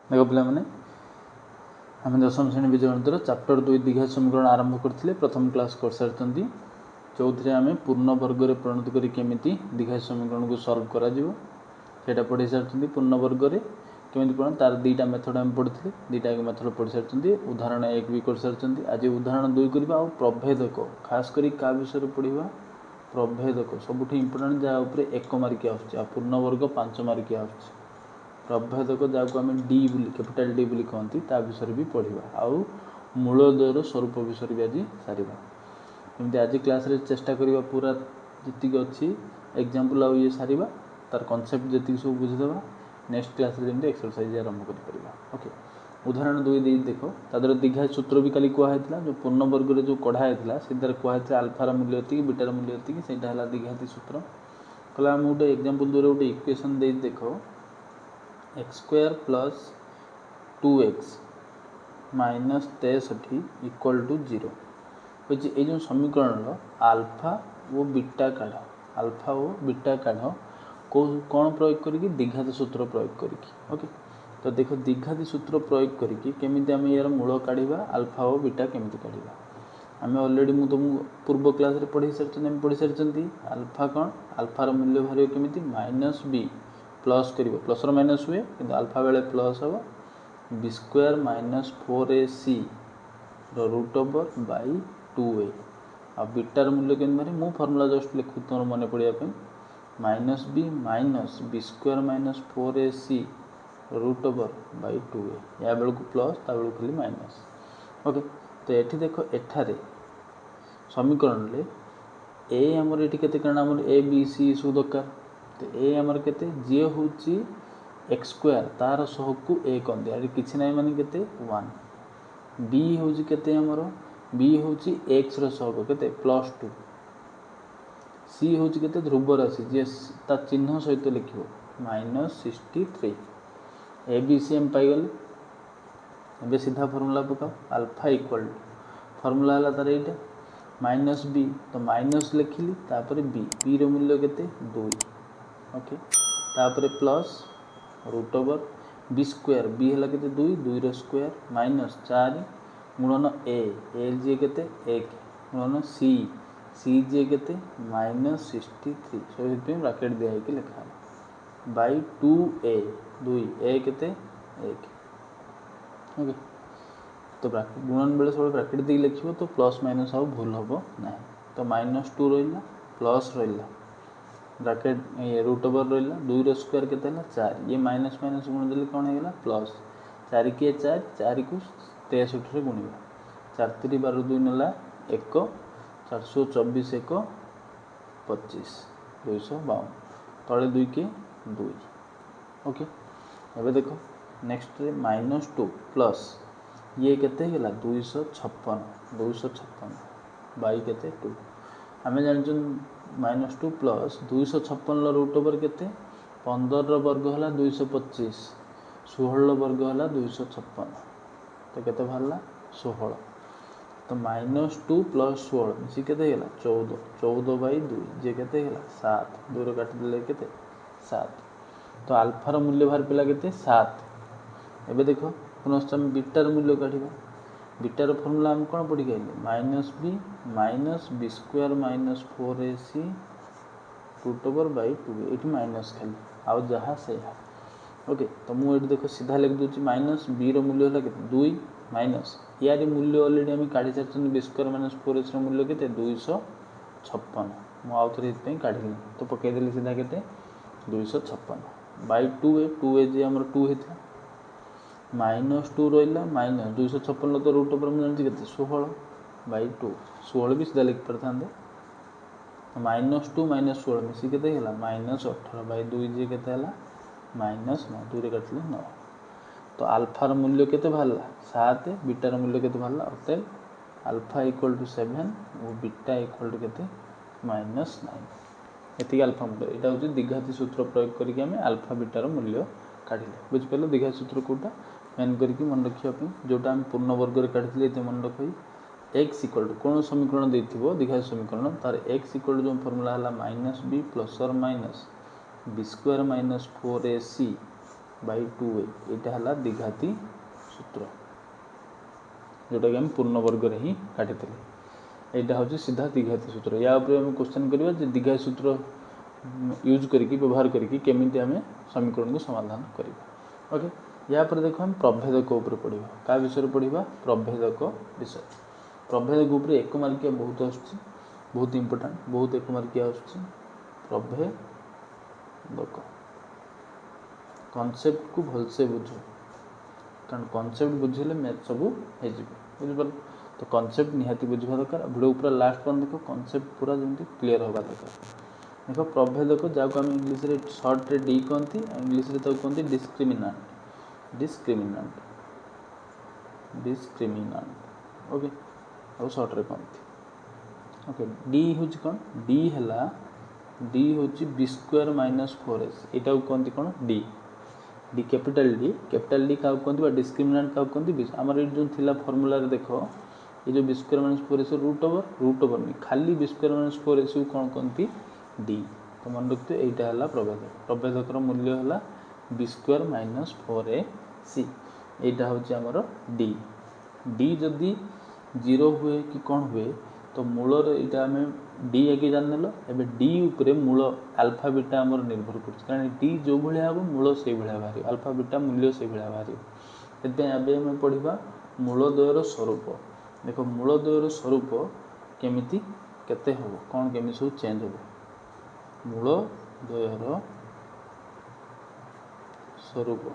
देखो पे आम दशम श्रेणी बीजगणितर चैप्टर 2 दीघा समीकरण आरंभ करते प्रथम क्लास कर सारी जो थे आम पूर्ण वर्ग में परिणत करमी दीघा समीकरण को सल्व करा पढ़ी सारी पूर्ण वर्ग में केमी पढ़ा तार दुईटा मेथड आम पढ़ी दुईटा मेथड पढ़ी सारी उदाहरण 1 भी कर सारी आज उदाहरण 2 करवा और प्रभेदक खास कर क्या विषय पढ़ा प्रभेदक सबुठ इम्पोर्टाट जहाँ 1 मार्किया आ पूर्ण वर्ग 5 मार्किया आ प्रभेदक जहाँ आम डी कैपिटाल डी बोली कहती ता विषय भी पढ़ा आउ मूलद्वयर स्वरूप विषय भी आज सारिबा एमती आज क्लास रे चेष्टा करवा पूरा जी अच्छी एग्जाम्पल आउ ये सारिबा तार कॉन्सेप्ट जी सब बुझीदेवा नेक्स्ट क्लास रे जमी एक्सरसाइज आरंभ कर ओके उदाहरण 2 दे देखो तादर दीघा सूत्र भी काली कहला जो पूर्ण वर्ग में जो कढ़ाई से कहते आल्फार मूल्य ये बीटार मूल्य ये से दीघाती सूत्र कहला आम गोटे एग्जाम्पल दूर गोटे इक्वेशन दे देखो x square plus 2x minus 63 equal to 0 होची ए जो समीकरण आल्फा वो बीटा काढ़ आल्फा वो बीटा काढ़ कौन प्रयोग करी दीघाती सूत्र प्रयोग करी ओके तो देखो दीघाती सूत्र प्रयोग करी केमिति आम यार मूल काढ़ा आल्फा और बीटा केमिति काढ़ा आम अलरेडी मुझे तुमको पूर्व क्लास रे पढ़ी सारी आल्फा कौन आल्फार मूल्य बाहर केमिति माइनस बी प्लस कर प्लस माइनस हुए कि आल्फा बेले प्लस हम B square minus 4ac root over by 2a आ बीटार मूल्य के मु फर्मूला जस्ट लिखु तुम मन पड़ापी minus B square minus 4ac root over by 2a या बेलू प्लस ता बेलू खाली माइनस ओके तो ये देख एठारे समीकरण ले ए आमर ये केते कारण आमर ए बी सी सब दरकार तो ए आमर केते जे होची एक्स स्क्वायर तार सहकु ए कंदे अरे किछि नै माने केते 1 बी होची केते आमर बी होची एक्स रो सहक केते +2 सी होची केते ध्रुव राशि जे ता चिन्ह सहित लिखिबो -63 ए बी सी एम पाई गले एबे सीधा फार्मूला पकाओ अल्फा इक्वल फार्मूला हला तार एटा माइनस बी तो माइनस लिखिली तापर बी रो मूल्य केते 2 ओके तापर plus root over b square b हला केते 2 रो स्क्वायर माइनस 4 गुणन ए जे केते 1 गुणन सी जे केते -63 सो हितु ब्रैकेट दिया है कि लिखा बाई 2a 2 केते 1 ओके तो गुणन बेले सब ब्रैकेट दी लिखिबो तो प्लस माइनस आउ भूल हम ना तो -2 रहा प्लस रहा ब्रैकेट ये रूट ओवर रहा 2 रो स्क्वायर केते 4 ये माइनस माइनस गुण देले कौन होगा प्लस 4 के 4 को 63 रे गुणिबा 4 3 12 2 नेला 1 424 1 25 252 तले 2 के 2 ओके एबे देखो नेक्स्ट रे -2 प्लस ये केते गेला 256 बाई केते 2 आमे जानछन -2 प्लस 256 रूट ओवर केते 15 रो वर्ग हला 225 16 रो वर्ग हला 256 तो केते भरला 16 तो -2 प्लस 16 मिसी केते गेला 14 बाई 2 जे केते गेला 7 2 रो काट देले केते 7 तो अल्फा रो मूल्य बाहर पिला केते 7 एबे देखो पुनश्च आम बीटार मूल्य काढ़ा बीटार फर्मूला आम कौन पढ़ी गए minus B square minus 4ac root over by 2 ये माइनस खाली आउ जहाँ से ओके तो मुझे देखो सीधा लिख दूसरी माइनस बी रो मूल्य है 2 माइनस यार मूल्य अलरेडी आम काढ़ी सारी बी स्क्वायर माइनस 4ac मूल्य के 256 मुझे काढ़ी तो पकईदेली सीधा के 256 बाई 2a जी आम 2 होता -2 रहा माइनस 256 तो रूट ओवर मुझे जानते 16 बाई 2 16 भी सीधा लिख पारता -2 -16 मिसी के -18 बाई 2 जी के -9 2 काटले 9 तो आल्फार मूल्य के बाहर 7 बीटार मूल्य के बाहर अतएव आल्फा इक्वल टू 7 और बीटा इक्वल टू के -9 ये आल्फा मूल्य यहाँ हूँ दीघाती सूत्र प्रयोग करके आल्फा बीटार मूल्य काढ़े बुझिपारे दीघाती सूत्र कौटा मेन करके मन रखापी जोटा आम पूर्ण वर्ग में काढ़ी ये मन रख एक्स इक्वल टू कौन समीकरण देथिबो दीघाती समीकरण तार एक्स इक्वल टू जो फॉर्मूला है -b प्लस और minus B square minus 4ac by 2a यहाँ है द्विघाती सूत्र जोटा कि आम पूर्ण वर्ग रे ही काटी यहाँ हूँ सीधा द्विघाती सूत्र या क्वेश्चन करवा द्विघाती सूत्र यूज करके व्यवहार करके केमिति आम समीकरण को समाधान करवा। ओके या पर देखो हम प्रभेदक उपर पढ़ा क्या विषय पढ़ा प्रभेदक विषय प्रभेदक उपर एक मार्किया बहुत आसुची बहुत इंपोर्टेंट बहुत एक मार्किया आसुची प्रभेदक कॉन्सेप्ट को भलसे बुझ कारण कॉन्सेप्ट बुझेले मैथ सब हो बुझिपार तो कॉन्सेप्ट निहाती बुझा दरकार वीडियो पूरा लास्ट पर देखो कॉन्सेप्ट पूरा जमी क्लीयर होगा दरकार देखो प्रभेदक जहाँ आम इंग्लीश रे शॉर्ट रे डी कहती इंग्लीश रे कहते डिस्क्रिमिनांट डिस्क्रिमिनांट डिस्क्रिमिनांट ओके और शॉर्ट रे कहती ओके डी हूँ कौन डी है डी हूँ बी स्क्वायर माइनस 4s यहाँ कहती कौन डी डी कैपिटल डी क्या कहते डिस्क्रिमिनांट क्या कहते आमर ये जो थिला फॉर्मूला रे देखो ये जो b square minus 4s root over नहीं खाली बी स्क्वायर माइनस 4s को कौन कहती डी तो मन रखते यहाँ है प्रभेदक प्रभेदकर मूल्य है बी स्क्वायर माइनस 4ac यहाँ हूँ आमर डी डी जदि 0 हुए कि कौन हुए तो मूलर यहाँ आम डी आगे जान एवं डी उपरे मूल आल्फा बीटा आमर निर्भर कर डी जो भाया हम मूल से भाया बाहर आल्फा बीटा मूल्य से भाया बाहर से आम पढ़ा मूलद्वयर स्वरूप देख मूलद्वयर स्वरूप केमिति केते हम कौन केमी सब चेंज हो मूलद्वयर स्वरूप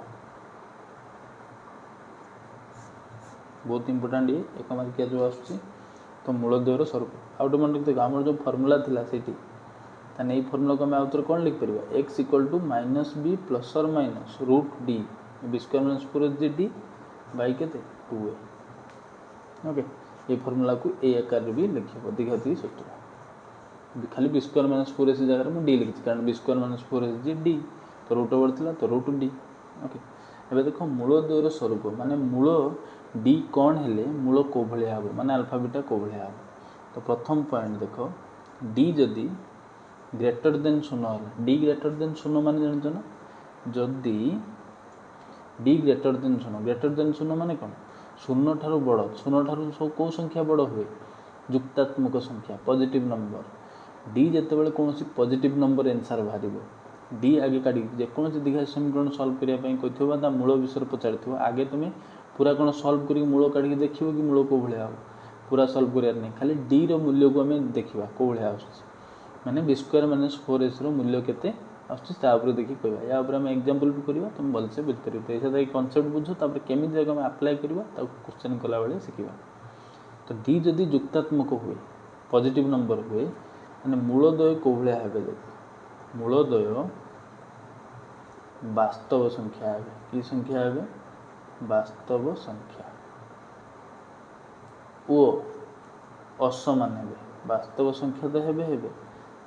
बहुत इंपोर्टेंट ये एक मार्किया जो आसुची तो मूलद्वयर स्वरूप आउट मन रखते आम जो फर्मूला थिला सेठी ताने ये फर्मूला को आम आउथरे कौन लिख परिबा x equal to minus B plus और minus root D B square minus 4 D by केते 2a ओके ये फर्मूला को ए आकार भी लिखिबो द्विघाती सूत्र खाली बी स्क्वायर माइनस 4ac जगह मैं डी लिखी कारण b square minus 4ac D तो रूट ओवर थिला तो रूट डी ओके एबे देखो मूलद्वयर स्वरूप माने मूल डी कौन हेले मूल को भलिया हम माने अल्फा बीटा को भलिया हम तो प्रथम पॉइंट देखो डी जदि greater than 0 D greater than 0 माने जानछ ना जदि डी ग्रेटर देन 0 माने कौन 0 ठारू बड़ 0 ठारू सब को संख्या बड़ हुए जुक्तात्मक संख्या पॉजिटिव नंबर डी जितेबाला कौन पॉजिटिव नंबर आंसर बाहर डी आगे काढ़ी जेकोसी द्विघाती समीकरण सॉल्व करने कही मूल विषय पचार आगे तुम्हें पूरा कौन सॉल्व कर मूल काढ़ी देखिए कि मूल को भाया हम पूरा सॉल्व करार नहीं खाली डी रो मूल्य को आम देखा कौ भाया आसने बी स्क्वायर माइनस 4s मूल्य केते आसपर देखिए कहवा या आम एग्जांपल भी करवा तुम भलसे बुझीपार तो कॉन्सेप्ट बुझ तापर केमी जगह अप्लाई करवा क्वेश्चन कला बेले शिखा तो डी जदि जुक्तात्मक हुए पॉजिटिव नंबर हुए मैंने मूलद्वय कौ भाया हे मूलद्वय वास्तव संख्या हे कि संख्या हे वास्तव संख्या ओ असमान हे वास्तव संख्या तो हे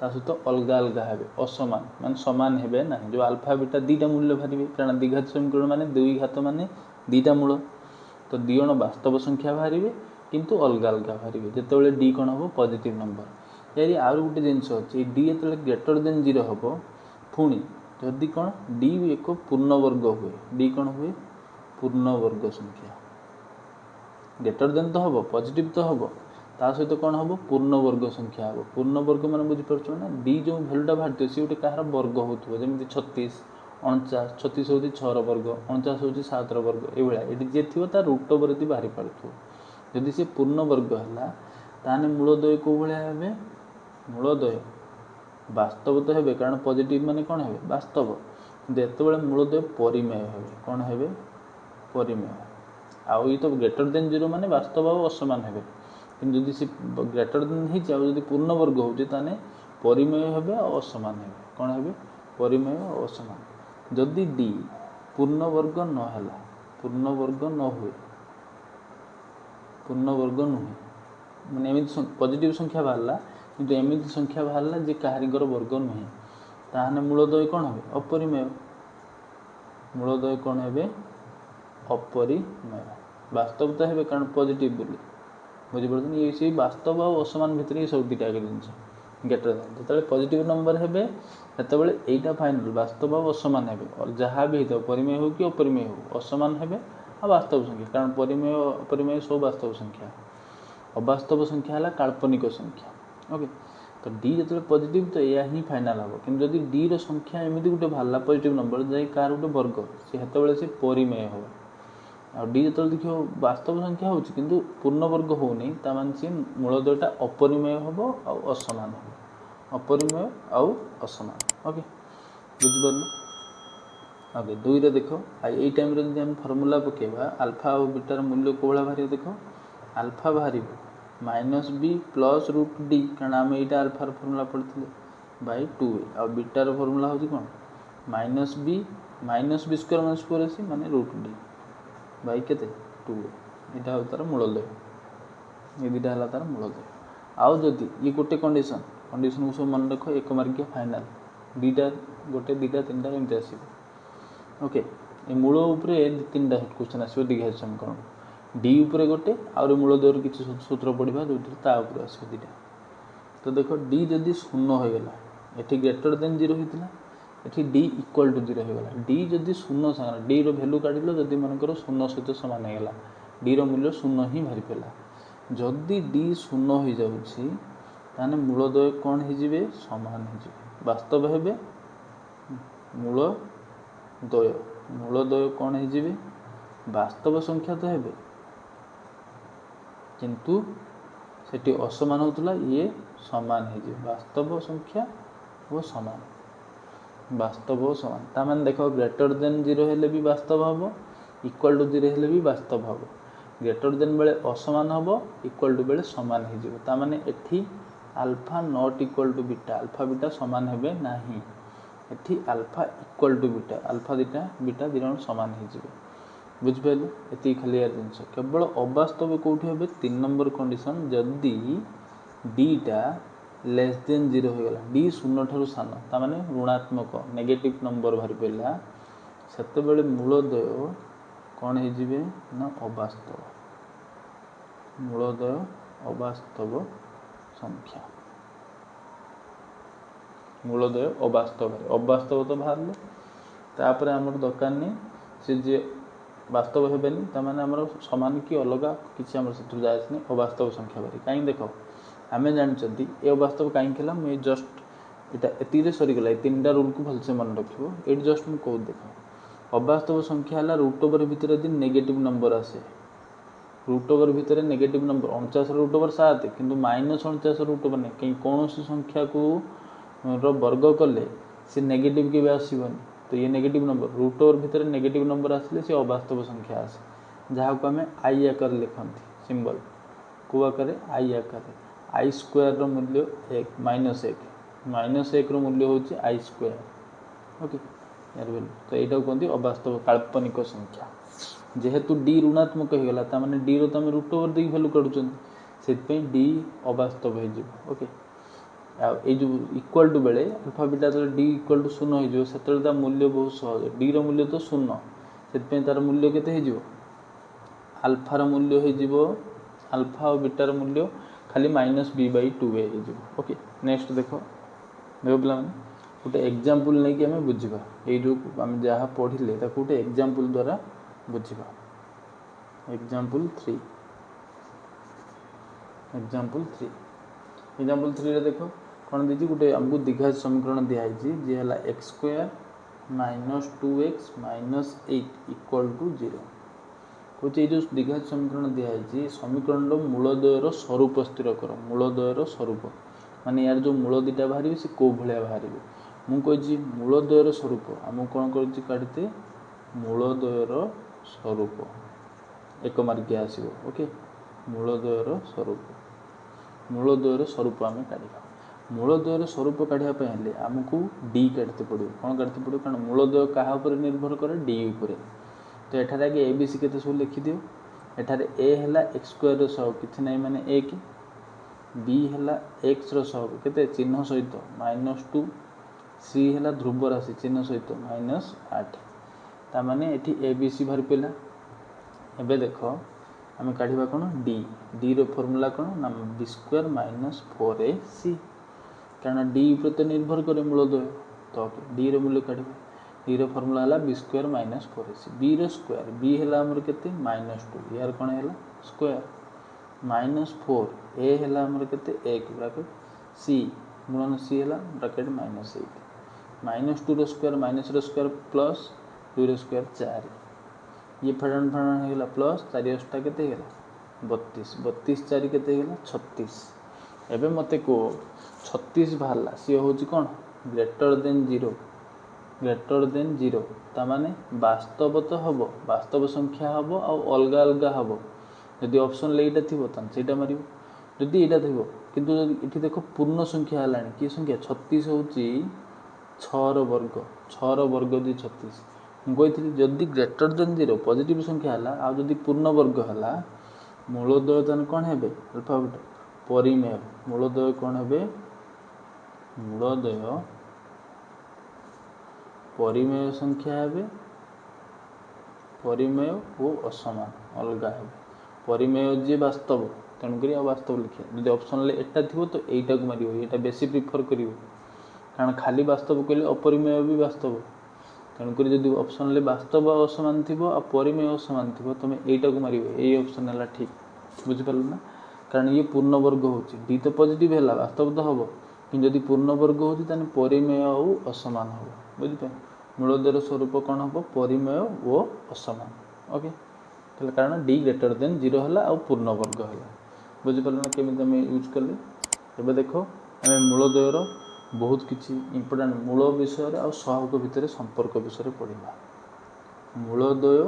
सहित अलग अलग हे असमान मान सामान हे ना जो अल्फा बीटा दीटा मूल्य बाहर कारण द्विघाती समीकरण माने दुई घात माने दीटा मूल तो दी जण वास्तव संख्या बाहर किंतु अलग अलग बाहर जिते डी कौन हम पॉजिटिव नंबर यार आउ गोटे जिनस अच्छे डी जो ग्रेटर देन 0 हम पुणी जदि कौन डी एक पूर्ण वर्ग हुए डी कौन हुए पूर्ण वर्ग संख्या ग्रेटर देन तो हम पॉजिटिव तो हम ता सहित कौन हम पूर्ण वर्ग संख्या हम पूर्ण वर्ग मान बुझीपार ना डी जो भैल्यूटा बाहर सी गोटे कहार वर्ग होमती 36 49 36 हूँ 6 वर्ग 49 हूँ 7 वर्ग ये जी थी तार रूट ओवर बाहरी पार्थ्व जदि सी पूर्ण वर्ग है ताने मूलद्वय कौ भाया हे मूलद्वय वास्तव तो हे कारण पॉजिटिव माने कौन हे वास्तव जिते मूलद्वय परिमेय हे कौन हे परिमेय आउ ये तो ग्रेटर देन 0 माने वास्तव आ असमान हे कि जदि सी ग्रेटर देन हो पूर्ण वर्ग होचे ताने परिमेय हे असमान हे कौन हे परिमेय असमान जदि डी पूर्ण वर्ग न हैला पूर्ण वर्ग न हुए पूर्ण वर्ग नुहे मैंने एमती पॉजिटिव संख्या बाहरला किंतु एमती संख्या बाहरला जे कारिगर वर्ग नुहे ताहने मूलद्वय कौन हे अपरिमेय मूलद्वय कौन हे अपरिमेय वास्तव तो हे कारण पॉजिटिव बोली बुझीपार ये वास्तव और असमान भितर ये सब दुटा जिन ग्रेटर देन जो पॉजिटिव नंबर है सेतबेले एटा फाइनल वास्तव और असमान है और जहाँ भी हो परिमेय हो कि अपरिमेय हो असमान है और वास्तव संख्या कारण परिमेय अपरिमेय सब वास्तव संख्या अवास्तव संख्या है काल्पनिक संख्या ओके तो डी जो पॉजिटिव तो यह ही फाइनल हम कि जदि डी रो संख्या एमती गोटे बाहर पॉजिटिव नंबर जाए कार गोटे वर्ग सी हेतु से परिमेय हो आ डी जो देख वास्तव संख्या हो पूर्ण वर्ग होनी सी मूलदयटा अपरिमेय हम आ असमान हम अपरिमेय आउ असमान ओके बुझिपार ओके दुई रे देख यही टाइम जब फर्मूला पकेबा अल्फा और बीटार मूल्य कौन बाहर देख अल्फा बाहर -b प्लस रूट डी कारण आम यहाँ अल्फार फर्मूला पढ़ते बाई 2a आ बीटार फर्मूला हूँ कौन -b स्क्वायर -4ac माने रूट डी बाई के 2a यहाँ हूँ तार मूलदय ये दुटा है तार मूलदय आउ जदि ये गोटे कंडीशन को सब मन रख एक मार्किया फाइनाल दीटा गोटे दीटा तीन टाइम एमती आसो ओके ये मूल उपरे तीन टा क्वेश्चन आसो द्विघात समीकरण डी उपरे गोटे आउरी मूलदयर किसी सूत्र पढ़ा जो ताऊपर आसो दीटा तो देख डी जदि शून्य हो गला ये ग्रेटर देन 0 होता ये डी इक्वल टू 0 हो गला डी जदि शून्य सागर डी रो वैल्यू काढ़ जदि मनकर शून्य सहित सामान होगा डी रो मूल्य शून्य ही बाहरी पड़ा जदि डी शून्य हो जाऊँगी ताने मूलदय कौन हो सामान हो वास्तव हे मूलदय कौन हो वास्तव संख्या तो हे किंतु सेठी असमान होता ये समान हो वास्तव संख्या वो समान वास्तव वो समान तामान देख ग्रेटर देन 0 हेले भी वास्तव हम इक्वल टू 0 हेले भी वास्तव हम ग्रेटर देन बेले असमान हम इक्वल टू बेले समान हो तामाने एठी alpha not equal to beta alpha beta समान हेबे नाही एठी alpha equal to beta alpha beta दिजन समान हो बुझिपारे ये खाली यार जिन केवल अवास्तव कौटी हे 3 नंबर कंडीशन जदि डीटा लेस देन 0 हो गला डी शून्य ठारू सान तामाने ऋणात्मक नेगेटिव नंबर बाहर पड़ा सेतेबेले मूलदय कौन हो ना अवास्तव मूलदय अवास्तव संख्या मूलदय अवास्तव तो बाहर तापर आमर दरकार नहीं से जे वास्तव हेबेनी तामाने आमर समान कि अलग किसी आमर से जायस नहीं अवास्तव संख्या बारी कहीं देख आम जानते ये अवास्तव कहीं खेला मुझे जस्ट इटा एति सरीगला ये 3टा रूल को भलसे मन रखियो ये जस्ट मुझे कौन देख अवास्तव संख्या है रूट ओवर भितर यदि नेगेटिव नंबर आसे रूट ओवर भितर नेगेटिव नंबर 49 रूट ओवर 7 किंतु -49 रूट ओवर नहीं कहीं कौन संख्या को वर्ग कले सी नेगेटिव के आसबनी तो ये नेगेटिव नंबर रूट ओवर भितर नेगेटिव नंबर आसिले सी अवास्तव संख्या आसे जहाँ को आम आई आकार लिखती सिंबल को आकार आई आकार आई स्क्वायर रो मूल्य 1 -1 रो मूल्य होची आई स्क्वायर ओके यार बोल तो यहाँ कहते अवास्तव काल्पनिक संख्या जेहेतु डी ऋणात्मक हो गला तामाने डी रो तुम रूट ओवर देख भैल्यू काढ़ुचन से डी अवास्तव हो ओके ये जो इक्वल टू बेले अल्फा बीटा जो डी इक्वल टू 0 हो मूल्य बहुत सहज डी रो मूल्य तो 0 से तार मूल्य केते हो अल्फार मूल्य हो अल्फा और बीटार मूल्य खाली -b/2a हो ओके नेक्स्ट देखो पे गोटे एग्जांपल नहीं कि आम बुझा ये जो आम जहाँ पढ़ले गोटे एग्जांपल द्वारा बुझा एग्जांपल 3 एग्जांपल 3 रे देखो कौन दी गोटे आमको द्विघात समीकरण दिखाई जी है x² - 2x - 8 = 0 कौच जो द्विघात समीकरण दिखाई समीकरण मूलदयर स्वरूप स्थिर कर मूलदयर स्वरूप माने यार जो मूल दीटा बाहर से कौ भाया बाहर मुझे मूलदयर स्वरूप आम कौन करते मूलदयर स्वरूप एक मार्किया आसो ओके मूलदयर स्वरूप आम काढ़ा मूलदयर स्वरूप काढ़ापी हेल्ले आमको डी काटते पड़ो कौन काटते पड़ो कारण मूलदय क्या निर्भर करे डी उपरे तो एठारे आगे ए बी सी केते सब लिखिदियो एठारे ए है x² सहग किसी ना माने 1 बी है x सहग केते चिन्ह सहित -2 सी है ध्रुव राशि चिन्ह सहित -8 तामाने एठी ए बी सी बाहर पड़ा एबे देख आम काढ़ा कौन डी डी रो फॉर्मूला कौन ना b² - 4ac कारण डी ऊपर तो निर्भर करे मूलद्वय तो डी रो मूल्य काढिबा डी रो फार्मूला हला b square minus 4ac b रो स्क्वायर b हला हमर केते -2 यार कोन हला स्क्वायर -4 a हला हमर केते 1 ब्रैकेट c गुणन c हला ब्रैकेट -8 -2 रो स्क्वायर माइनस रो स्क्वायर प्लस 2 रो स्क्वायर 4 ये फड़न फड़न हेला प्लस 4 8 केते हेला 32 32 4 केते हेला 36 एबे मते को 36 बाहरला सी होची कोन ग्रेटर देन 0 ता माने वास्तव तो हबो वास्तव संख्या हबो आ अलगा अलगा हबो यदि ऑप्शन लेइटा थिबो तन सेटा मारिबो यदि एटा थिबो किंतु इठी देखो पूर्ण संख्या हलानी की संख्या 36 होची 6 रो वर्ग दी 36 हम कहिथिली जदि ग्रेटर देन 0 पॉजिटिव संख्या हला आ जदि पूर्ण वर्ग हला मूलद्वय तन कोन हेबे अल्फा बीटा परिमेय मूलद्वय कोन हेबे मूलद्वय परिमेय संख्या हेबे परिमेय ओ असमान अलगा हेबे परिमेय जे वास्तव तन करी वास्तव लिखिया यदि ऑप्शन ले एटा थिबो तो एटा को मारियो एटा बेसी प्रेफर करियो कारण खाली वास्तव कहले अपरिमेय भी वास्तव तन करी यदि ऑप्शन ले वास्तव असमान थिबो आ परिमेय असमान थिबो तमे एटा को मारियो ए ऑप्शन हला ठीक बुझि पालो ना कारण ये पूर्ण वर्ग होची डी तो पॉजिटिव हैला वास्तव तो हबो कि यदि पूर्ण वर्ग होची तने परिमेय ओ असमान हबो बुझि पाए मूलद्वयर स्वरूप कोन हबो परिमेय ओ असमान ओके तले कारण डी ग्रेटर देन 0 हला आ पूर्ण वर्ग हला बुझि पालो ना केमि तमे यूज करले एबे देखो हमें मूलद्वयर बहुत किछि इंपोर्टेंट मूल विषय रे आ सहग भितर संपर्क विषय रे पढिबा मूलद्वय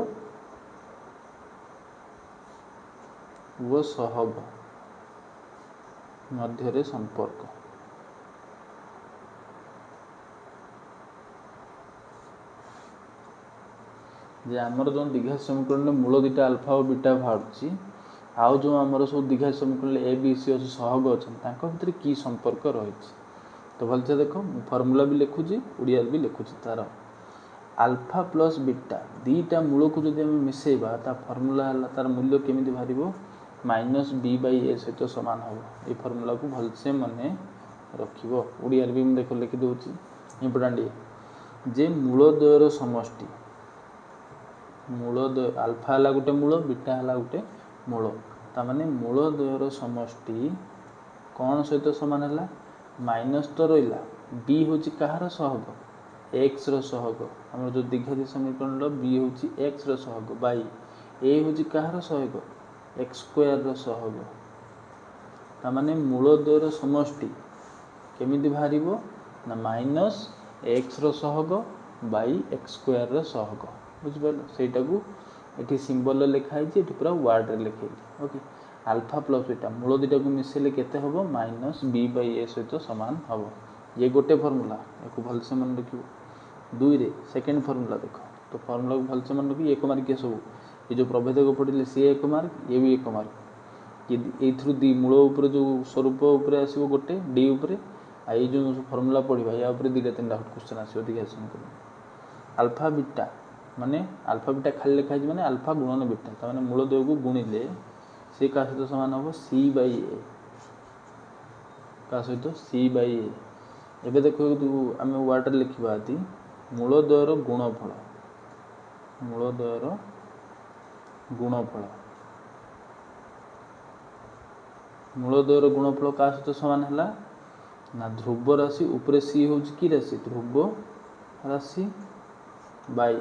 वो सहग मध्य रे संपर्क जे आमर जो दीघा समीकरण मूल दुटा अल्फा और बीटा बाहरची आउ जो आमर सब दीघा समीकरण ए बी सी अच्छे सहग अच्छा भितर की संपर्क रही तो भलसे देख फर्मूला भी लिखुची ओडिया भी लिखुची तार अल्फा प्लस बीटा दीटा मूल को जब मिसेबा ता फर्मूला तार मूल्य केमी बाहर -b/a सहित सामान हम ये फर्मूला को भलसे मने रखिब ओडिया भी देख लिखि दूची इंपोर्टेंट ये जे मूलद्वयर समष्टि मूलद्वय अल्फा हला गोटे मूल बीटा हला गोटे मूल ता माने मूलद्वयर समष्टि कौन सहित समान हला माइनस तो रहिला b होची कहार सहग x रो सहग हमर जो द्विघाती समीकरण लो b होची x रो सहग बाई a होची कहार सहग x स्क्वायर रो सहग ता माने मूलद्वयर समष्टि केमिति बाहरिबो ना माइनस x रो सहग बाई x स्क्वायर रो सहग बुझ पालो सेटा को एठी सिंबल लिखाई जे एठी पूरा वर्ड रे लिखाई ओके अल्फा प्लस बीटा मूल दुटा को मिसेले केते हबो -b/a सहित समान हबो ये गोटे फार्मूला एको भल से मन रखियो दुई रे सेकंड फार्मूला देखो तो फार्मूला को भल से मन रखि एक मार्क के सब ये जो प्रभेद को पढिले से एक मार्क ये भी एक मार्क ये ए थ्रू दी मूल ऊपर जो स्वरूप ऊपर आसीबो गोटे डी ऊपर आ ये जो फार्मूला पढिबा या ऊपर दीटा तीनटा क्वेश्चन आसीबो दिगासन को अल्फा बीटा माने अल्फा बीटा खाली लिखा है माने अल्फा गुणन बीटा ता माने मूल द्वय को गुणिले से का सहित समान हो c/a का सहित c/a एबे देखो आमे वाटर लिखिबा आदि मूल द्वयर गुणफल का सहित समान हला ना ध्रुव राशि ऊपर c होची की राशि ध्रुव राशि बाई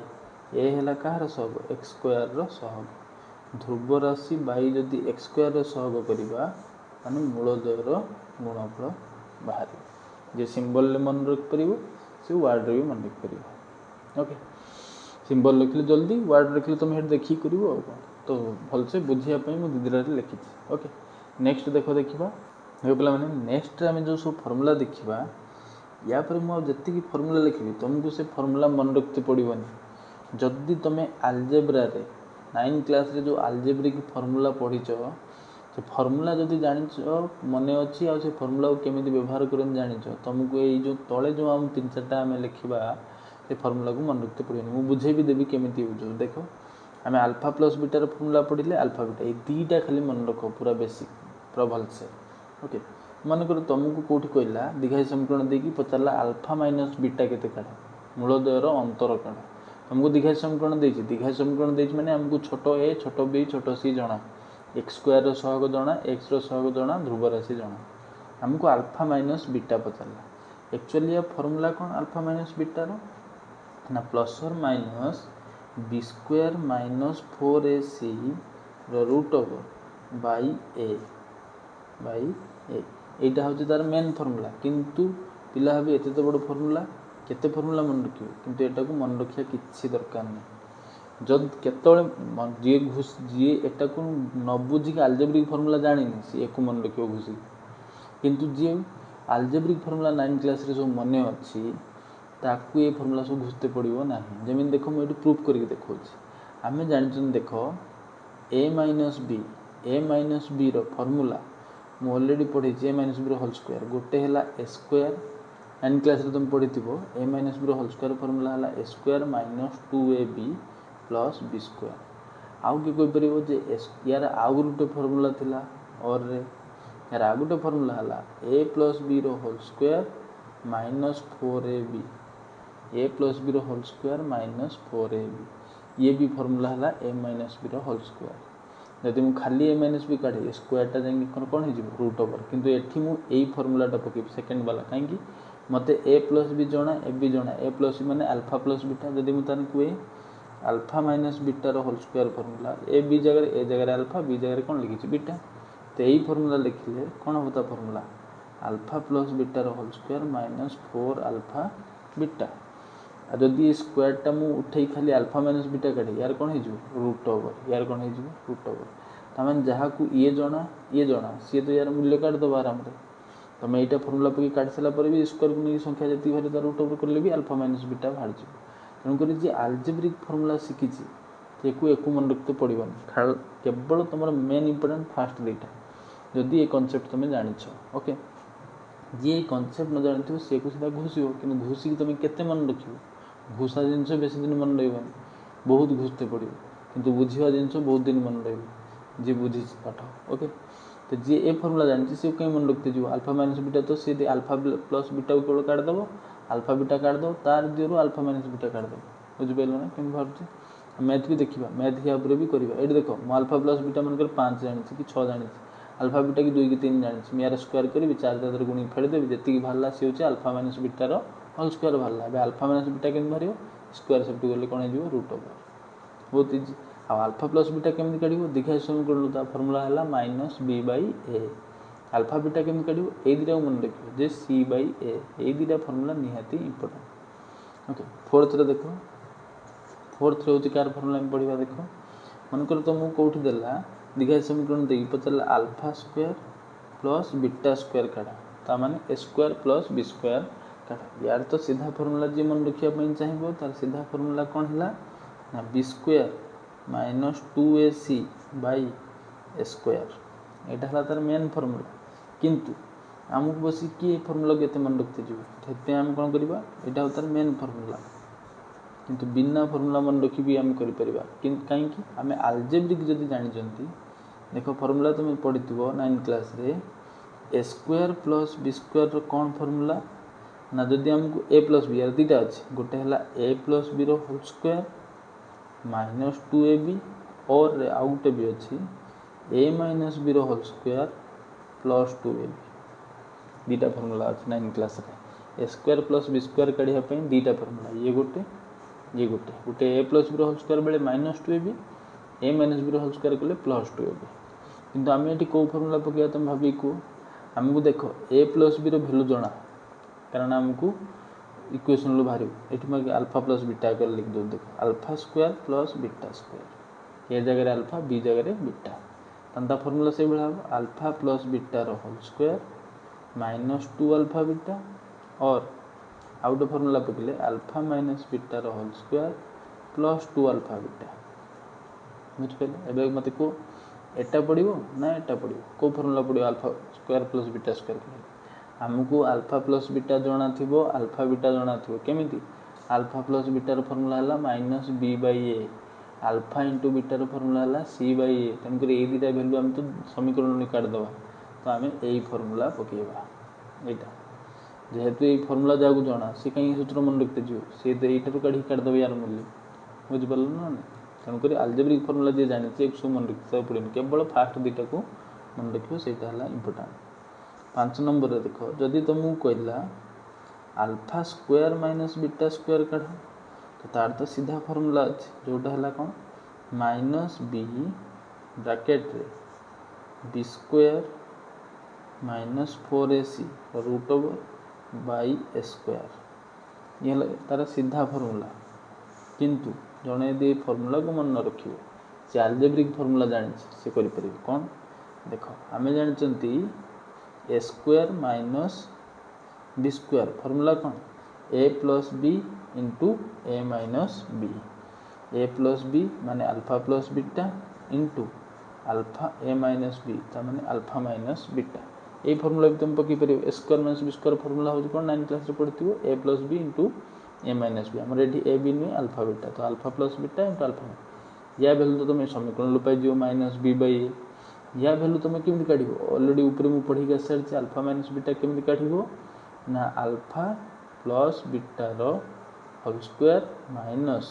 ए हला कहार सहग x स्क्वायर रो सहग ध्रुव राशि बाई जदि x स्क्वायर रो सहग करिबा माने मूलद्वयर गुणफल बाहर जे सिंबल ले मन रख परिबो से वर्ड रे भी मन रख परिबो ओके सिंबल लिखले जल्दी वर्ड लिखले तुम हेड देखि करिवो तो भल से बुझिया पई मु दिदिरा रे लिखि ओके नेक्स्ट देखिबा हे पला माने नेक्स्ट हम जो सब फार्मूला देखिबा या पर मु जति की फार्मूला लिखिबी तुमको से फार्मूला मन रखते पड़िबनी जदि तुमे अलजेब्रा रे 9 क्लास रे जो अलजेब्रिक फार्मूला पढिचो से फार्मूला जदि जानिचो मने अछि आ से फार्मूला को केमिति व्यवहार करन जानिचो तुमको ए जो तळे जो हम 3-4टा हमें लिखिबा से फार्मूला को मन रखते पड़िबनी मु बुझे भी देबी केमिति यूज देखो हमें अल्फा प्लस बीटा रो फार्मूला पढिले अल्फा बीटा ए दीटा खाली मन रखो पूरा बेसिक पूरा भल से ओके मनकर तुमको कौटी कहला दीघाई समीकरण देकी पचारा आल्फा माइनस बीटा केते काढ़ मूलद्वयर अंतर काढ़ तुमको दीघाई समीकरण देछि दीघाई समीकरण देछि माने हमको छोट ए छोट बी छोट सी जना एक्स स्क्वायर सहग जना एक्स सहग जना ध्रुव राशि जना हमको आल्फा माइनस बीटा पचारा एक्चुअली फॉर्मूला कौन आल्फा माइनस बीटा रो ना प्लस और minus B square minus 4ac root over by A एटा हूँ तार मेन फॉर्मूला किंतु पिला भाभी एत तो बड़ फॉर्मूला केते फॉर्मूला मन रखियो किंतु एटा को मन रखिया किसी दरकार नहीं जब केतळे जी घुस जी एटा को न बुझी आल्जेब्रिक फॉर्मूला जानी सी एको मन रखियो घुसी किंतु जी आल्जेब्रिक फॉर्मूला 9 क्लास रे सब मने अछि ताकू ये फॉर्मूला सब घुसते पड़िबो नाही जेमिन देखो मैं एटू प्रूफ करके देखौछि हमें जानिछन देखो a माइनस b रो फॉर्मूला मु ऑलरेडी पढ़ी a माइनस b रो होल स्क्वायर गोटे हैला a स्क्वायर 9 क्लास रे तुम पढ़िथिबो a माइनस b रो होल स्क्वायर फॉर्मूला हैला a square minus 2ab plus b square आउ के कोइ परिबो जे यार आउ गुटे फॉर्मूला थिला और रे यार आउ गुटे फॉर्मूला हैला a प्लस b रो whole square minus 4ab a plus b रो होल स्क्वायर माइनस 4ab ये भी फॉर्मूला हैला a माइनस b रो होल स्क्वायर यदि मु खाली a माइनस b काढे स्क्वायर टा जाई कोन हे जिवो रूट ओवर किंतु एठी मु एई फॉर्मूला टा पके सेकंड वाला काहे कि मते a प्लस b जणा a b जणा a प्लस b माने अल्फा प्लस बीटा यदि मु तान कुए अल्फा माइनस बीटा रो whole square formula a b जगह अल्फा b जगह कोन लिखि छि बीटा तो एई फॉर्मूला लिखिले कोन होता फॉर्मूला अल्फा प्लस बीटा रो whole square minus 4 alpha beta जदि स्क्वायर टा मु उठै खाली अल्फा माइनस बीटा काढे यार कोन हे जो रूट ओवर यार कोन हे जो रूट ओवर तमन जहा को ये जणा सी तो यार मूल्य काढ दो आराम रे तमे एटा फॉर्मूला पकी काढ सला पर भी स्क्वायर को नहीं संख्या जति भले त रूट ओवर करले भी अल्फा माइनस बीटा बाहर जो तन करी जे अलजेब्रिक फॉर्मूला सिखि छि तेकु एको मन रखते पड़िबन केवल तमर मेन इंपोर्टेंट फास्ट देटा जदि ये कांसेप्ट तमे जानिछो ओके जे कांसेप्ट न जानथियो से को सीधा घुसियो कि घुसी कि तमे केते मन रखियो घुसा जिनस बेसी दिन मन रहबन बहुत घुसते पड़ियो किंतु बुझिवा जिनस बहुत दिन मन रहबो जे बुझी पाठ ओके तो जे ए फॉर्मूला जानछि से कई मन रखते जो अल्फा माइनस बीटा तो से अल्फा प्लस बीटा को काट दबो अल्फा बीटा काट दो तार दिरो अल्फा माइनस बीटा काट दो बुझि पेलो ना केम भाबछि मैथ भी देखिबा मैथ या ऊपर भी करबा एडी देखो म अल्फा प्लस बीटा मन कर 5 जानि कि 6 जानि अल्फा बीटा की 2 की 3 जानि मेरा स्क्वायर करबी 4 दादर गुणी फेड देबी जति भाला से होचे अल्फा माइनस बीटा रो होल स्क्वायर भाला बे अल्फा माइनस बीटा केन भरियो स्क्वायर सेफ्टी गले कोन हेजिवो रूट ओवर बहुत इजी आ अल्फा प्लस बीटा केमि काढिबो दिखाइ समीकरण ता फार्मूला हैला minus b by a alpha beta केमि काढिबो ए दिरा मन रखियो जे c बाई a ए दिरा फार्मूला निहाती इंपोर्टेंट ओके फोर्थ रे देखो फोर्थ रे होची कार फार्मूला हम पढिबा देखो मन कर तो मु कोठी देला दिखाइ समीकरण देई पचला alpha square plus beta square काढा ता माने a square plus b square काढा यार तो सीधा फार्मूला जे मन रखिया पई चाहिबो तार सीधा फार्मूला कोन हला ना b square minus 2ac by a square एटा हला तार मेन फार्मूला किंतु हमक बसी की फार्मूला केते मन रखते जिवो थेते हम कोन करबा एटा तार मेन फार्मूला किंतु बिना फार्मूला मन रखी भी हम करि परिबा किंतु काहे कि हमें अलजेब्रिक जदी जानि जंती देखो फार्मूला तुम पढिथिबो 9 क्लास रे a square plus b square रो कोन फार्मूला ना जदी हमको a प्लस b यार दीटा अछि गोटे हला a प्लस b रो होल स्क्वायर माइनस 2ab और आउट भी अछि a माइनस b रो होल स्क्वायर प्लस 2ab दीटा फार्मूला अछि 9 क्लास रे a square plus b square काढिया पई दीटा फार्मूला ये गोटे a प्लस b रो होल स्क्वायर बेले minus 2ab a minus b रो होल स्क्वायर कले प्लस 2ab किंतु आमे एटी को फार्मूला पकिया तुम भाबी को हमको देखो a प्लस b रो वैल्यू जणा कारण हमको इक्वेशन लो भारी एटी में अल्फा प्लस बीटा कर लिख दो देखो alpha square plus beta square a जगह अल्फा बी जगह बीटा तंता फार्मूला से बेला अल्फा प्लस बीटा रो whole square minus 2 alpha beta और आउट फार्मूला पकले अल्फा माइनस बीटा रो whole square plus 2 alpha beta बुझ पेले एबे मते को एटा पडिबो ना एटा पडिबो को फार्मूला पडिबो alpha square plus beta square हमको अल्फा प्लस बीटा जणा थिबो अल्फा बीटा जणा थिबो केमिति अल्फा प्लस बीटा रो फार्मूला हला minus b by a alpha into beta रो फार्मूला हला c बाई a तन करे ए दिटा वैल्यू हम तो समीकरण में काट दबा तो आम यही फर्मूला पकेबा यहाँ जेहेतु ये फर्मूला जहाँ जना सी कहीं सूत्र मन रखते जीव सी तो यू काढ़ीदेव यार मूल्य बुझिपार ना ना तेणुक आलजेब्रिक फर्मूला जी जानी सब मन रखा पड़े केवल फास्ट दुईटा को मन रखियो सेटा है इंपोर्टाट 5 नंबर देख जदि तुमको कहला alpha square minus beta square काढ़ तो तार तो सीधा फर्मूला अच्छे जोटा है कौन माइनस बी ब्रैकेट रे b square minus 4ac root over by a square ये तार सीधा फर्मूला किंतु जड़े यदि फर्मूला को मन न रखिए सी आलजेब्रिक फर्मूला जानी सी कर कौन देख आम जानते a square minus B square formula कौन a plus b into a minus b a plus b माने alpha plus beta into alpha a minus b माने अल्फा माइनस बीटा ये फर्मूला भी तुम पकई पार a square minus B square formula हो कौन 9th क्लास पढ़ी a plus b into a minus b आम ये ए बी नुहे अल्फा बीटा तो alpha plus beta into alpha या वैल्यू तो तुम समीकरण पाई माइनस बी बै ए या वैल्यू तुम केमी काढ़ अलरेडी ऊपर मुझे पढ़ी आसी सारी अल्फा माइनस बीटा केमी काढ़ ना अल्फा प्लस बीटार whole square minus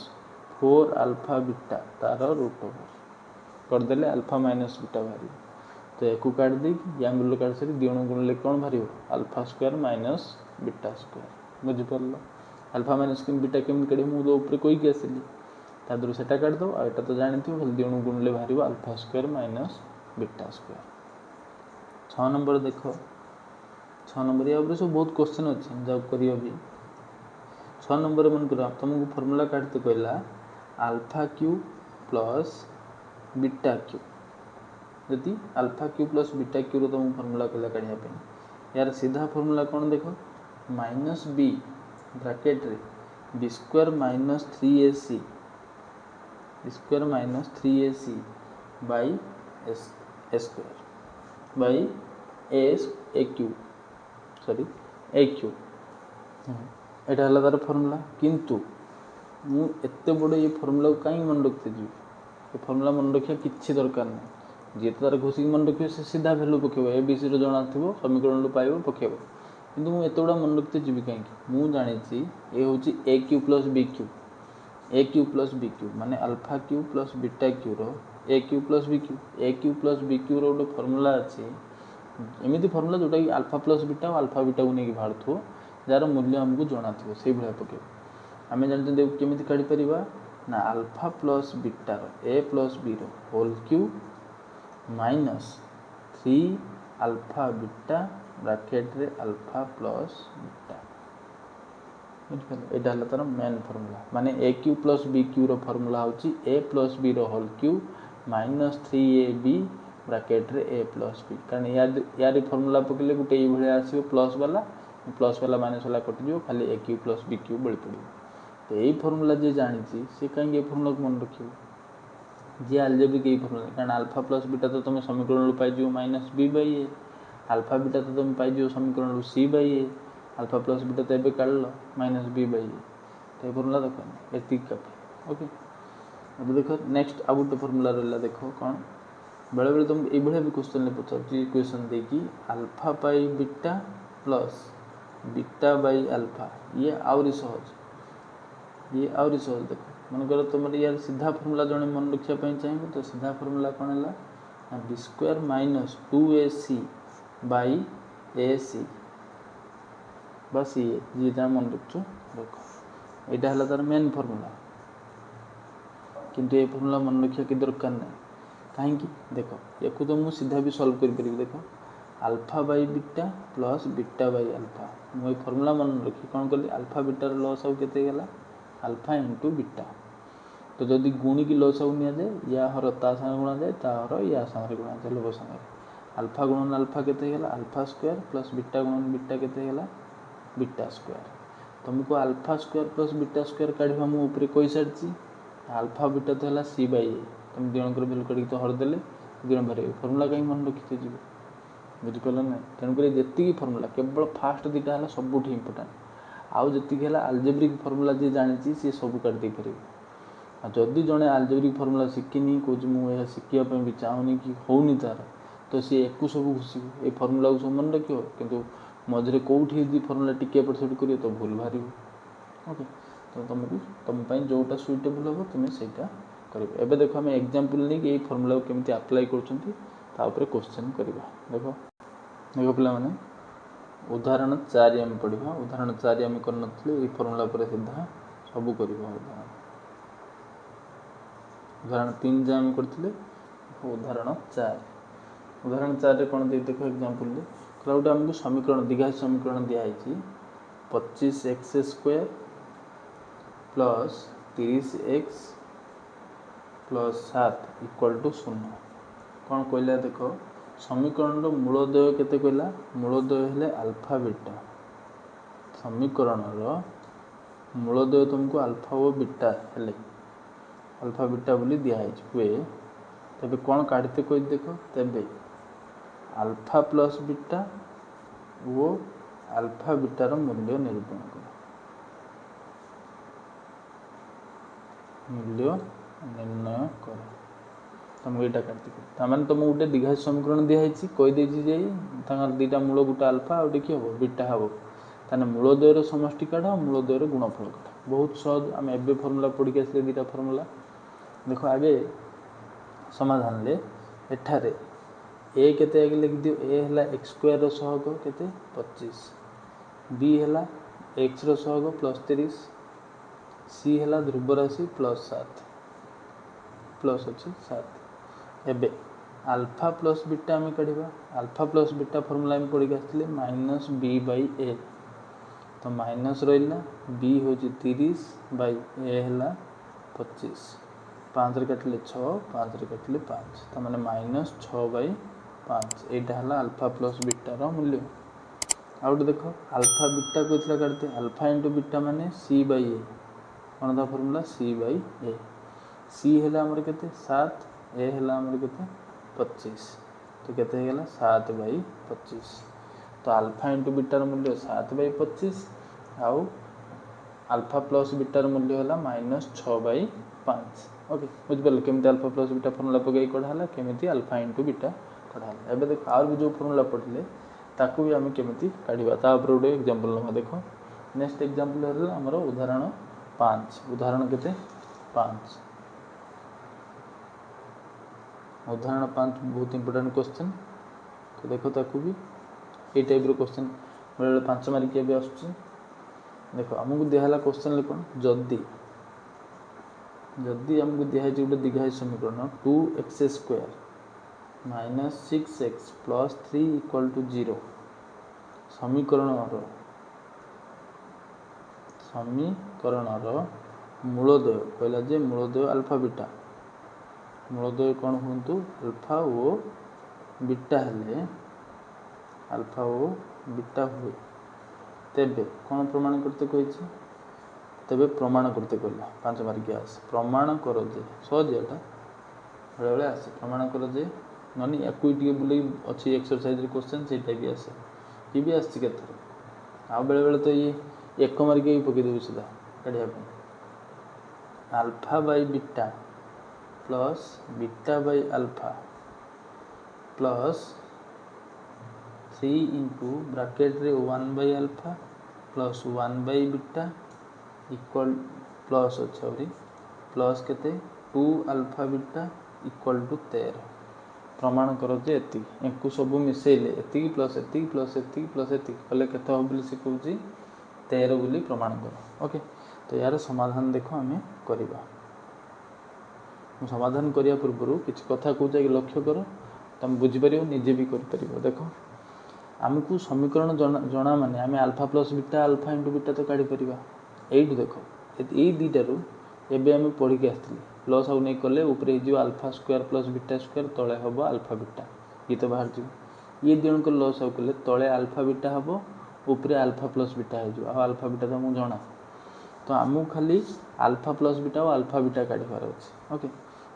4 alpha beta तार रूट ओवर करदे अल्फा माइनस बीटा बाहर तो एक काट दी या मूल्य काट सारी दिण गुणले कौन बाहर alpha square minus beta square बुझिपार अल्फा माइनस बीटा केमी काढ़ मुझे ऊपर कहीकि आसली तादर से काट दो आटा तो जानते हो दिण गुणले बाहर alpha square minus beta square 6 number देख 6 नंबर या सब बहुत क्वेश्चन अच्छे जब कर 6 नंबर मन कर तुमको फर्मूला काटते कहला alpha cube plus beta cube यदि alpha cube plus beta cube तुमको फर्मूला कहला काढ़ा यार सीधा फर्मूला कौन देख माइनस बी ब्रैकेट रे b square minus 3ac square minus 3ac by a square by a cube sorry a cube यहाँ है तार फर्मूला किंतु मु एत बड़े ये फर्मूला को कहीं मन रखते जी ये फर्मूला मन रखा कि दरकार ना जी तो तार घोषिक मन रखिए से सीधा भैल्यू पकेब ए बी सी जना थो समीकरण पाइब पकेब किंतु मुझे एत गुड़ा मन रखते जी कहीं मुझे जानी ये हूँ a cube plus b cube a cube plus b cube माने alpha cube plus beta cube रो a cube plus b cube रो गोटे फर्मूला अच्छे एमती फर्मूला जोटा कि अल्फा प्लस बीटा और अल्फा बीटा को लेकिन बाहर थो जार मूल्य आमको जना थो से भाया पके आम जानते केमी काढ़ी पार ना अल्फा प्लस बीटार ए प्लस बी रो whole cube minus 3 alpha beta bracket रे अल्फा प्लस बीटा यहाँ है तार मेन फर्मूला माने a cube plus b cube रो फर्मूला होची ए प्लस बी रो whole cube minus 3ab bracket रे ए प्लस बी कारण यार फर्मूला पकड़े गोटे ये आसो प्लस वाला माइनस वाला कटिज खाली ए क्यू प्लस बी क्यू बड़ी पड़ो तो यही फर्मूला जी जानी सी कहीं फर्मूला को मन रखिए जी आलजेब्रिक यही फर्मूला कारण अल्फा प्लस बीटा तो तुम समीकरण पाई माइनस बी बै ए अल्फा बीटा तो तुम पाई समीकरण सी बै ए अल्फा प्लस बीटा तो ये काढ़ माइनस बी बै ए तो ये फर्मूला दरकार ये काफी ओके अब देख नेक्स्ट आ गोटे फर्मूला रहा देख कौन बेले बेले तुम ये भी क्वेश्चन पचार इक्वेशन देखी alpha by beta plus beta by alpha ये आहरी सहज देख मन कर तुम यार सीधा फर्मूला जड़े मन रखापी चाहिए तो सीधा फर्मूला कौन है b square minus 2ac by ac बस ये जी जहाँ मन रखु देख यहाँ है तार मेन फर्मूला किंतु ये फर्मूला मन रखा कि दरकार ना कहीं देख या तो मुझे सीधा भी सॉल्व कर देख alpha by beta plus beta by alpha मुझे फर्मूला मन रखी कौन कली अल्फा बीटार लॉस आउ केते गला अल्फा इंटू बीटा तो जदि गुणी की लॉस आउ नि जाए या हर ता संगे गुणा जाए ता हर या संगे गुणा जाए लोभ संगे अल्फा गुणन अल्फा केते गला अल्फा स्क्वायर प्लस बीटा गुणन बीटा केते गला बीटा स्क्वायर तुमको alpha square plus beta square काढ़ा मुझे ऊपर कही सारी अल्फा बीटा तो है सी बै ए तुम दिणक भैल्यू काढ़ी तो हरदे दिण बाहर फर्मूला कहीं मन रखी जी बुझिपार ना तेणुक जी फर्मूला केवल फास्ट दुटा है सबुठ इंपोर्टाट आउ जी है आलजेब्रिक फर्मूला जी जानी सी सब काटि पार जदि जड़े आलजेब्रिक फर्मूला शिखिनी कौच मुझे शिखापी भी चाहूनी कि होनी तार तो सी एक सब घुषे ये फर्मूला को सब मन रखियो किंतु मझे कौटी यदि फर्मूला टिके एपट सेपट करियो तो भूल बाहर। ओके तो तुमको तुम जोटा सुइटेबल हम तुम्हें सेटा कर। एबे देखो आम एग्जांपल नहीं कि फर्मूला को केमी अप्लाई कर क्वेश्चन करवा। देखो देखो पिला माने उदाहरण 4 आम पढ़ा। उदाहरण 4 आम कर फर्मूला पर सीधा सब कर। उदाहरण 3 जहाँ आम करते उदाहरण 4 कौन दे देखो एग्जांपल गोटे आमको समीकरण द्विघात समीकरण दिखाई 25x² plus 30x plus 7 equal to 0 कौन कहला देख समीकरण मूलदय केते कहला मूलदय हेले अल्फा बीटा समीकरण मूलदय तुमको अल्फा और बीटा हेले अल्फा बीटा बोली दिखाई हुए तेबे कौन काढ़ते कह देख तेबे अल्फा प्लस बीटा वो अल्फा बीटार मूल्य निरूपण कर मूल्य निर्णय कर तुमको यहाँ काटते ताମାନେ तुमको गोटे द्विघात समीकरण दिखाई कहीदे दुटा मूल गोटे अल्फा आउटे कि हम बीटा हम ताने मूलदयर समष्टि काढ़ मूलदयर गुणफल काढ़ बहुत सहज आम एबे फर्मूला पढ़ी आसले दुटा फर्मूला देखो आगे समाधान ले एठारे ए केते आगे लिख दियो ए हला एक्स स्क्वायर रो सहग केते 25 बी हला एक्स रो सहग प्लस 30 सी हला ध्रुव राशि प्लस 7 प्लस अच्छी 7 एबे अल्फा प्लस बीटा आम काढ़ा अल्फा प्लस बीटा फर्मूला आम पढ़ी आसले माइनस बी बाई ए तो माइनस रहा बी हूँ 30 बाई ए है 25 5 रे काटिले 6 5 रे काटिले 5 तो मैंने माइनस 6 बाई 5 यहाँ है अल्फा प्लस बीटार मूल्य आउट देख अल्फा बीटा को काटते अल्फा इंटू बीटा माने सी बाई ए कौन था फर्मूला सी बाई ए सी है आमर केते 7 ए है आमर केते 25 तो केते हो गला 7 बाई 25 तो अल्फा इंटू बीटार मूल्य 7 बाई 25 आउ अल्फा प्लस बीटार मूल्य है माइनस 6 बाई 5 ओके बुझिपारे केमी अल्फा प्लस बीटा फर्मूला पकई कढ़ाला केमी अल्फा इंटू बीटा कढ़ाला एबे देख आर भी जो फर्मूला पढ़ले ताकू भी आम केमी काढ़ा तापर गोटे एग्जांपल ना देखो नेक्स्ट एग्जांपल है आमर उदाहरण 5 उदाहरण केते 5 उदाहरण 5 बहुत इंपोर्टेंट क्वेश्चन तो देखो ताकू भी ये टाइप क्वेश्चन बेले 5 मार्क भी आसुच्छी देखो आमको दिहला क्वेश्चन कौन जदि जदि आमको दिखाई गोटे द्विघात समीकरण 2x² minus 6x plus 3 equal to 0 समीकरण मूलदय कहला जे मूलदय अल्फा बीटा मूलदय कौन हूँ अल्फा ओ बीटा हेले अल्फा ओ बीटा हुए तेबे कौन प्रमाण करते कही तेबे प्रमाण करते कहला 5 मार्क आस प्रमाण कर जे सहज एटा बेले बेले आसे प्रमाण कर जे ननी या बुले अच्छी एक्सरसाइज क्वेश्चन से भी आसे ये भी आस बेले बेले तो ये 1 मार्क भी पकई देवी सीधा काढ़ा alpha by beta plus beta by alpha plus 3 into bracket रे 1 by alpha plus 1 by beta equal plus अच्छा प्लस केते 2 अल्फा बीटा इक्वल टू 13 प्रमाण कर जे एति एकु सब मिसेले एति प्लस एति प्लस एति प्लस एति कले केते हो बोली से कहूची 13 बोली प्रमाण कर ओके तो यार समाधान देखो आमे करिबा समाधान करिया पूर्व किसी कथा कहूँ लक्ष्य कर तुम बुझीपर निजे भी कर देखो आमको समीकरण जना माने आम alpha plus beta alpha into beta तो काढ़ी पारिबा एइटु देखो ये दुईटारू एबे आम पढ़ी के आसती प्लस आउ नहीं कले ऊपर हो alpha square plus beta square तले हम अल्फा बीटा ये तो बाहर जीव ये दिजन को लस आउ कले तले अल्फा बीटा हम ऊपर अल्फा प्लस बीटा हो अल्फा बीटा तो मुझे जना तो आमको खाली अल्फा प्लस बीटा और अल्फा बीटा काढ़ार अच्छे ओके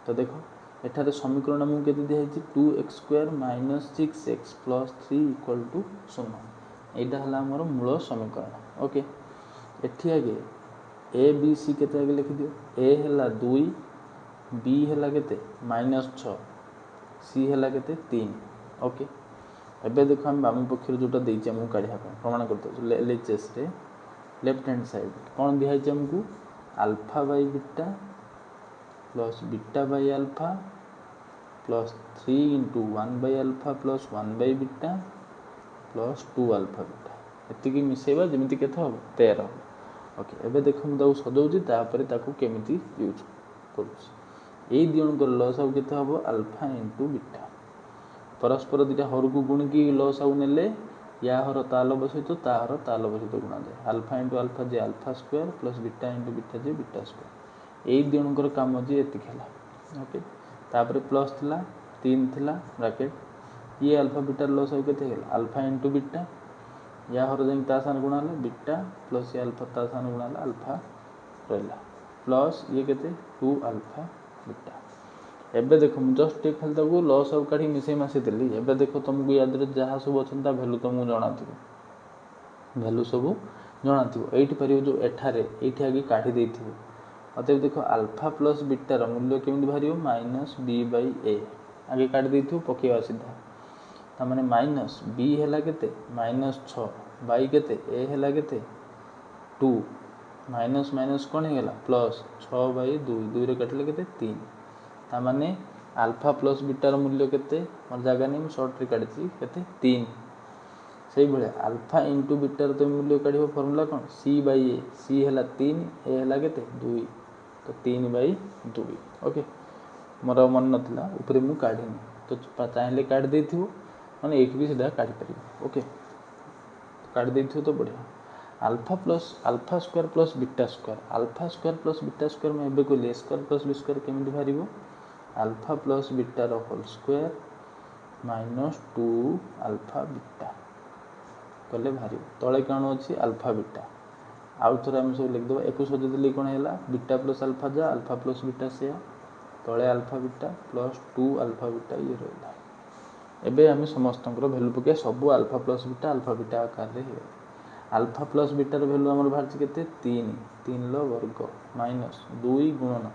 तो देखो एठारे समीकरण आमको केते दिखाई 2x² minus 6x plus 3 equal to 0 यहाँ है आमर मूल समीकरण ओके एठी आगे ए बी सी केते आगे लिखि दियो ए है 2 बी है केते -6 सी है केते 3 ओके एबे देखो हम बाम पक्ष जोटा देइछि हमहु काढिया प्रमाण करते एलएचएस रे लेफ्ट हैंड साइड कौन दिखाई हमको alpha by beta plus beta by alpha plus 3 into 1 by alpha plus 1 by beta plus 2 alpha beta एतिकी मिसेबा जेमिति केते हो 13 ओके एबे देखो हम ताऊ सजाउछि तापर ताकू केमिति यूज करूछि एई दियन कर लॉस आउ केते हो अल्फा इंटू बीटा परस्पर दुटा हर को गुण की लॉस आउ नेले या हर ताल बसहित ताहर ताल बसहित गुणा जाए अल्फा इंटू अल्फा जे alpha square plus beta into beta जे बीटा स्क्वायर एई दियनकर काम जे एतिक हला ओके तापर प्लस थिला 3 थिला ब्रैकेट ये अल्फा बीटा लॉस आउ केते गेला अल्फा इंटू बीटा या हर जें ता सान गुणा हला बीटा प्लस ये अल्फा ता सान गुणा हला अल्फा रहला प्लस ये केते 2 अल्फा बीटा एबे देखो जस्ट टे खाली ताको लॉस आउ काढी मिसे मासे देली एबे देखो तुमको याद रे जहा सब अछंता वैल्यू तुमको जणाथिबो वैल्यू सब जणाथिबो एठी परियो जो एठारे एठी आगे काढी देथिबो अतः देखो अल्फा प्लस बीटा र मूल्य केमिति भारियो माइनस बी बाय ए आगे काढी देथिबो पकेवा सीधा ता माने माइनस बी हैला केते माइनस 6 बाय केते ए हैला केते 2 माइनस माइनस कोन हेला प्लस 6 बाय 2 2 रे काटले केते 3 ता माने अल्फा प्लस बीटा र मूल्य केते मोर जागा नै शॉर्ट रे काढिछि केते 3 सेही भले अल्फा इंटू बीटा र तो मूल्य काढिबो फार्मूला कोन c बाय a c हैला 3 a हैला केते 2 तो 3 बाय 2 ओके मोर मन नथिला ऊपर मु काढिनी तो चाहिले काढ देथिबो माने एक भी सीधा काढी परिबो ओके काढ देथिबो तो बढ़िया alpha square plus beta square में एबे को ले स्क्वायर प्लस बी स्क्वायर केमिति भारिबो अल्फा प्लस बीटा रो whole square minus 2 alpha beta कले भारिबो तळे काण अछि अल्फा बीटा आउ थोड़ा हम सब लिख दो एको सजे देली कोन हैला बीटा प्लस अल्फा जा अल्फा प्लस बीटा से तळे alpha beta plus 2 alpha beta ये रहला एबे हम समस्तंकर वैल्यू पके सब अल्फा बीटा आकार रे हे अल्फा प्लस बीटा रो वैल्यू हमर भारछि केते 3 लो वर्ग माइनस 2 गुणन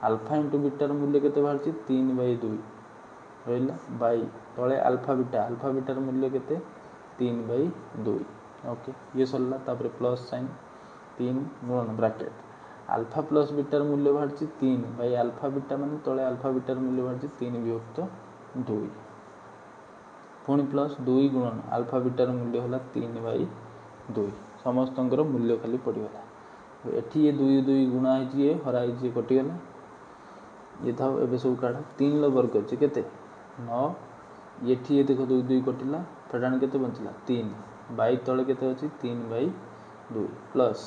अल्फा इंटू बीटा रो मूल्य केते भारछि 3 बाय 2 रहला बाय तळे अल्फा बीटा रो मूल्य केते 3 बाय 2 ओके ये सरला तापर प्लस साइन 3 गुणन ब्रैकेट अल्फा प्लस बीटा रो मूल्य भारछि 3 बाय अल्फा बीटा माने तळे अल्फा बीटा रो मूल्य भारछि 3 विभक्त 2 पुणी प्लस 2 गुणन अल्फा बीटा रो मूल्य होला 3 बाय 2 समस्तंकर मूल्य खाली पड़ीगला एठी ये 2 2 गुणा है ये हरा है ये कटि गला ये था एबे सब काढा 3 लो वर्ग अछि केते 9 एठी ये देखो 2 2 कटिला फटाण केते बंचला 3 बाय तळे केते अछि 3 बाय 2 प्लस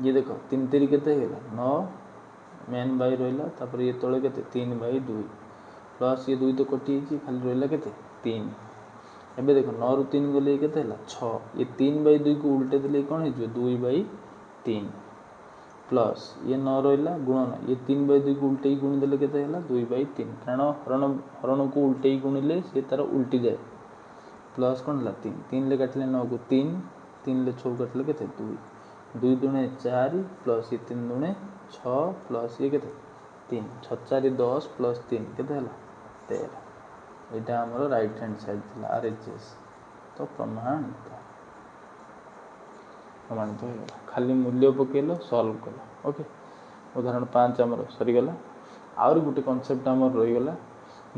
ये देखो 3 3 केते हेला 9 मेन बाय रहला तापर ये तळे केते 3 बाय 2 प्लस ये 2 तो कटि छि खाली रहला केते 3 एबे देखो 9 रु 3 गले केते हला 6 ये 3 बाय 2 को उल्टे देले कोन हे 2 बाय 3 प्लस ये 9 रहला गुणन ये 3 बाय 2 को उल्टे गुण देले केते हला 2 बाय 3 कारण हरण को उल्टे गुणिले से तार उल्टी जाए प्लस कोन हला 3 3 ले काटले 9 को 3 3 ले 6 काटले केते 2 2 दुने 4 प्लस ये 3 दुने 6 प्लस ये केते 3 6 4 10 प्लस 3 केते हला 13 एटा हमर राइट हैंड साइड थिला आरएचएस तो प्रमाणित हो खाली मूल्य पकेलो सॉल्व कलो ओके उदाहरण 5 हमर सरी गला और गुटे कांसेप्ट हमर रही गला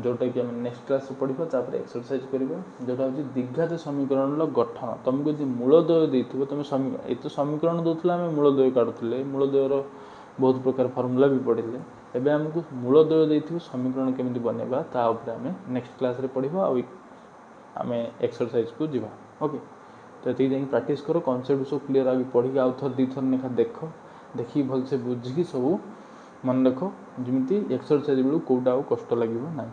जोटा कि हम नेक्स्ट क्लास रे पढिबो तापर एक्सरसाइज करबो जोटा होची द्विघात समीकरण लो गठन तुमको जे मूलद्वय देथिबो तुम एतो समीकरण दोथला हम मूलद्वय काढुतले मूलद्वय रो बहुत प्रकार फार्मूला भी पढिले एबे हमको मूलद्वय देथिबो समीकरण केमिति बनेबा ता ऊपर हम नेक्स्ट क्लास रे पढिबो आ हमें एक्सरसाइज को जीवा ओके तो एति जाई प्रैक्टिस करो कांसेप्ट सब क्लियर आगे पढी आ थर दी थर नेखा देखो देखि भल से बुझी सब मन रखो जिमिति एक्सरसाइज बेलू कोडा कष्ट लागिबो ना।